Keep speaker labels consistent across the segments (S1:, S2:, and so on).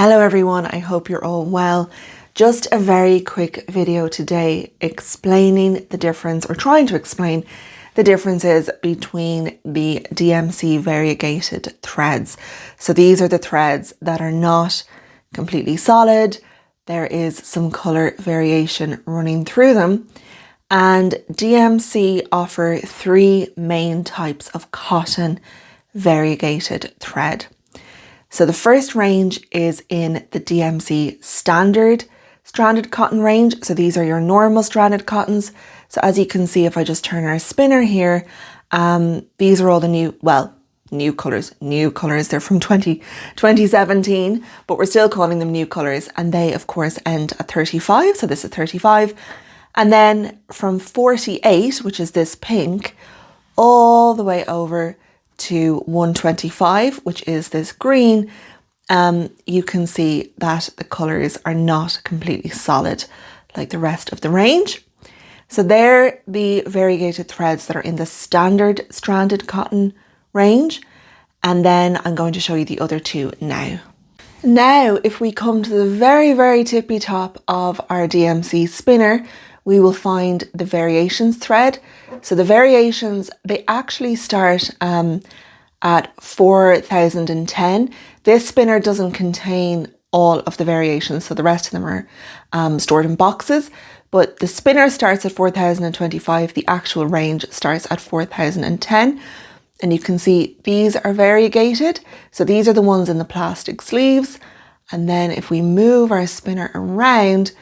S1: Hello everyone, I hope you're all well. Just a very quick video today explaining the difference, or trying to explain the differences between the DMC variegated threads. So these are the threads that are not completely solid. There is some colour variation running through them. And DMC offer three main types of cotton variegated thread. So the first range is in the DMC standard stranded cotton range. So these are your normal stranded cottons. So as you can see, if I just turn our spinner here, these are all the new colours. They're from 2017, but we're still calling them new colours. And they, of course, end at 35. So this is 35. And then from 48, which is this pink, all the way over to 125, which is this green, you can see that the colours are not completely solid like the rest of the range. So they're the variegated threads that are in the standard stranded cotton range. And then I'm going to show you the other two now. Now, if we come to the very, very tippy top of our DMC spinner, we will find the variations thread. So the variations, they actually start at 4010. This spinner doesn't contain all of the variations, so the rest of them are stored in boxes. But the spinner starts at 4025. The actual range starts at 4010. And you can see these are variegated. So these are the ones in the plastic sleeves. And then if we move our spinner around,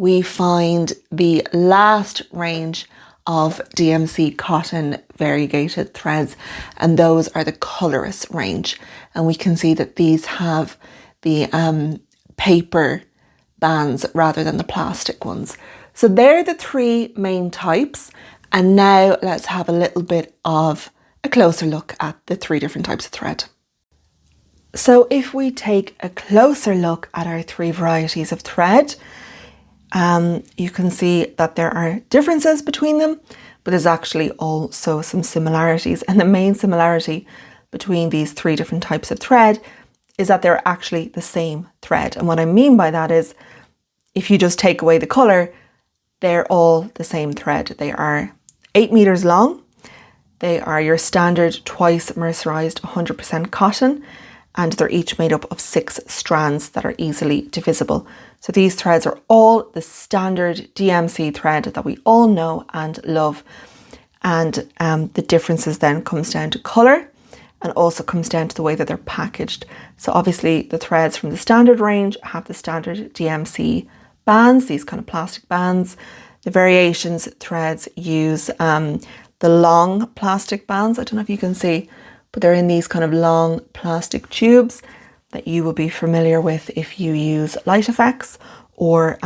S1: we find the last range of DMC cotton variegated threads, and those are the Coloris range. And we can see that these have the paper bands rather than the plastic ones. So they're the three main types. And now let's have a little bit of a closer look at the three different types of thread. So if we take a closer look at our three varieties of thread, you can see that there are differences between them, but there's actually also some similarities. And the main similarity between these three different types of thread is that they're actually the same thread. And what I mean by that is, if you just take away the colour, they're all the same thread. They are 8 meters long. They are your standard twice mercerized 100% cotton, and they're each made up of 6 strands that are easily divisible. So these threads are all the standard DMC thread that we all know and love. And the differences then comes down to colour, and also comes down to the way that they're packaged. So obviously the threads from the standard range have the standard DMC bands, these kind of plastic bands. The variations threads use the long plastic bands. I don't know if you can see, but they're in these kind of long plastic tubes that you will be familiar with if you use Light Effects or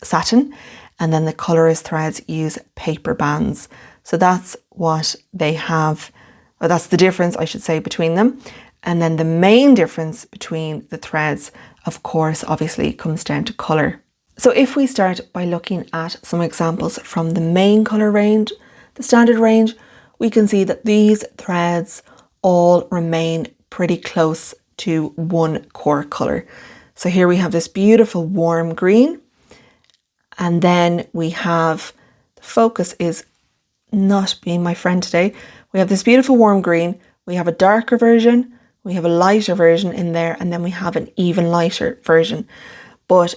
S1: satin. And then the Coloris threads use paper bands. So that's what they have, or that's the difference, I should say, between them. And then the main difference between the threads, of course, obviously comes down to colour. So if we start by looking at some examples from the main colour range, the standard range, we can see that these threads all remain pretty close to one core colour. So here we have this beautiful warm green, and then we have, the focus is not being my friend today. We have this beautiful warm green, we have a darker version, we have a lighter version in there, and then we have an even lighter version. But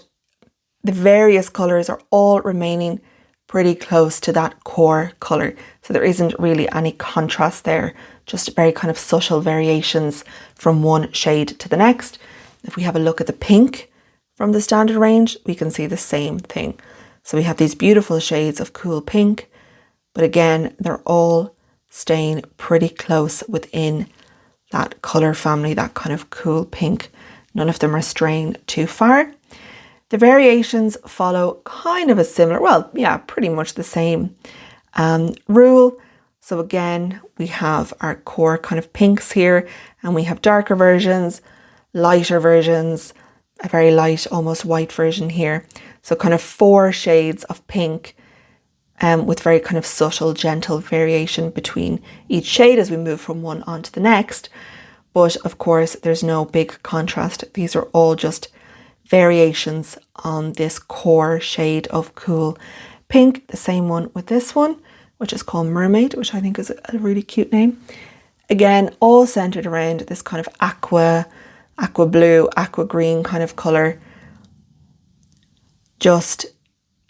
S1: the various colours are all remaining pretty close to that core colour. So there isn't really any contrast there, just very kind of subtle variations from one shade to the next. If we have a look at the pink from the standard range, we can see the same thing. So we have these beautiful shades of cool pink, but again, they're all staying pretty close within that colour family, that kind of cool pink. None of them are straying too far. The variations follow kind of a similar, well, yeah, pretty much the same rule. So again, we have our core kind of pinks here, and we have darker versions, lighter versions, a very light, almost white version here. So kind of 4 shades of pink, with very kind of subtle, gentle variation between each shade as we move from one on to the next. But of course, there's no big contrast. These are all just variations on this core shade of cool pink. The same one with this one, which is called Mermaid, which I think is a really cute name. Again, all centered around this kind of aqua blue, aqua green kind of color, just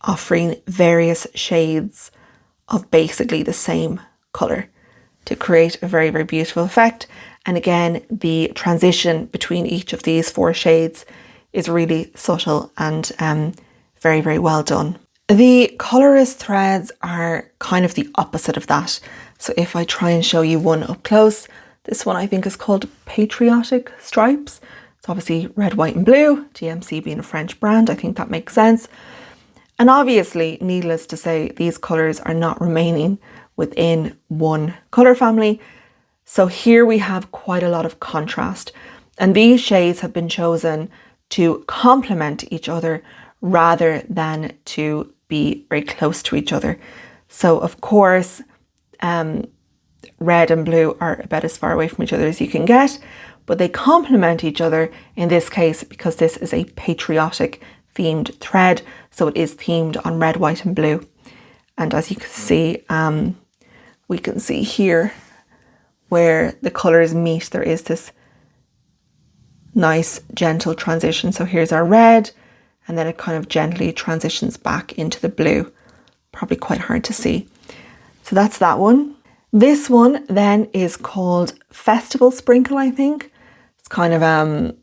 S1: offering various shades of basically the same color to create a very, very beautiful effect. And again, the transition between each of these 4 shades is really subtle and very, very well done. The Coloris threads are kind of the opposite of that. So if I try and show you one up close, this one I think is called Patriotic Stripes. It's obviously red, white and blue, DMC being a French brand, I think that makes sense. And obviously, needless to say, these colours are not remaining within one colour family. So here we have quite a lot of contrast. And these shades have been chosen to complement each other rather than to be very close to each other. So of course, red and blue are about as far away from each other as you can get, but they complement each other in this case because this is a patriotic themed thread. So it is themed on red, white and blue. And as you can see, we can see here where the colours meet, there is this nice gentle transition. So here's our red, and then it kind of gently transitions back into the blue. Probably quite hard to see. So that's that one. This one then is called Festival Sprinkle, I think. It's kind of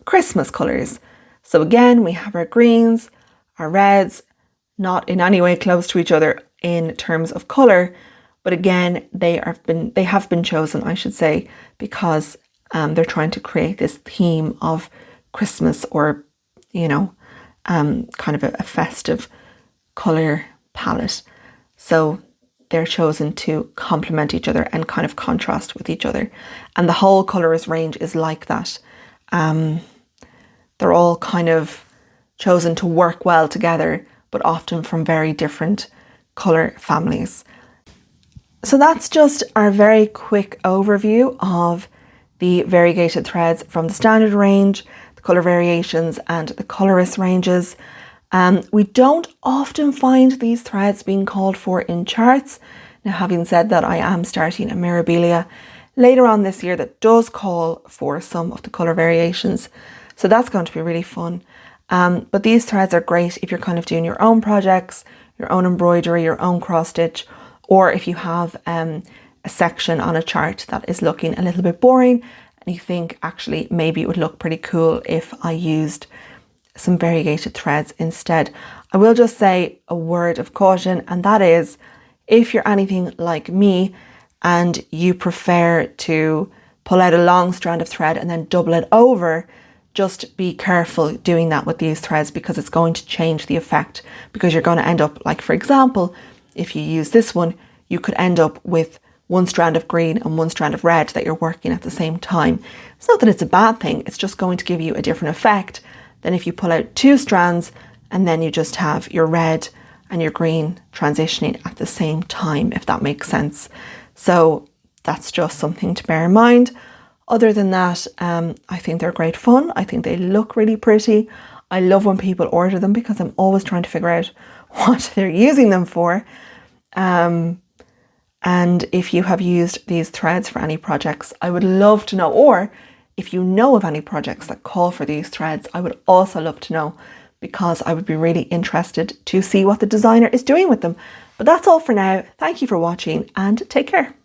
S1: Christmas colours. So again, we have our greens, our reds, not in any way close to each other in terms of colour, but again, they have been chosen, I should say, because they're trying to create this theme of Christmas, or, you know, kind of a festive colour palette. So they're chosen to complement each other and kind of contrast with each other. And the whole colourist range is like that. They're all kind of chosen to work well together, but often from very different colour families. So that's just our very quick overview of the variegated threads from the standard range, the colour variations and the Coloris ranges. We don't often find these threads being called for in charts. Now, having said that, I am starting a Mirabilia later on this year that does call for some of the colour variations. So that's going to be really fun. But these threads are great if you're kind of doing your own projects, your own embroidery, your own cross stitch, or if you have a section on a chart that is looking a little bit boring and you think actually maybe it would look pretty cool if I used some variegated threads instead. I will just say a word of caution, and that is, if you're anything like me and you prefer to pull out a long strand of thread and then double it over, just be careful doing that with these threads, because it's going to change the effect, because you're going to end up, like for example, if you use this one, you could end up with one strand of green and one strand of red that you're working at the same time. It's not that it's a bad thing, it's just going to give you a different effect than if you pull out 2 strands and then you just have your red and your green transitioning at the same time, if that makes sense. So that's just something to bear in mind. Other than that, I think they're great fun. I think they look really pretty. I love when people order them because I'm always trying to figure out what they're using them for. And if you have used these threads for any projects, I would love to know. Or if you know of any projects that call for these threads, I would also love to know, because I would be really interested to see what the designer is doing with them. But that's all for now. Thank you for watching and take care.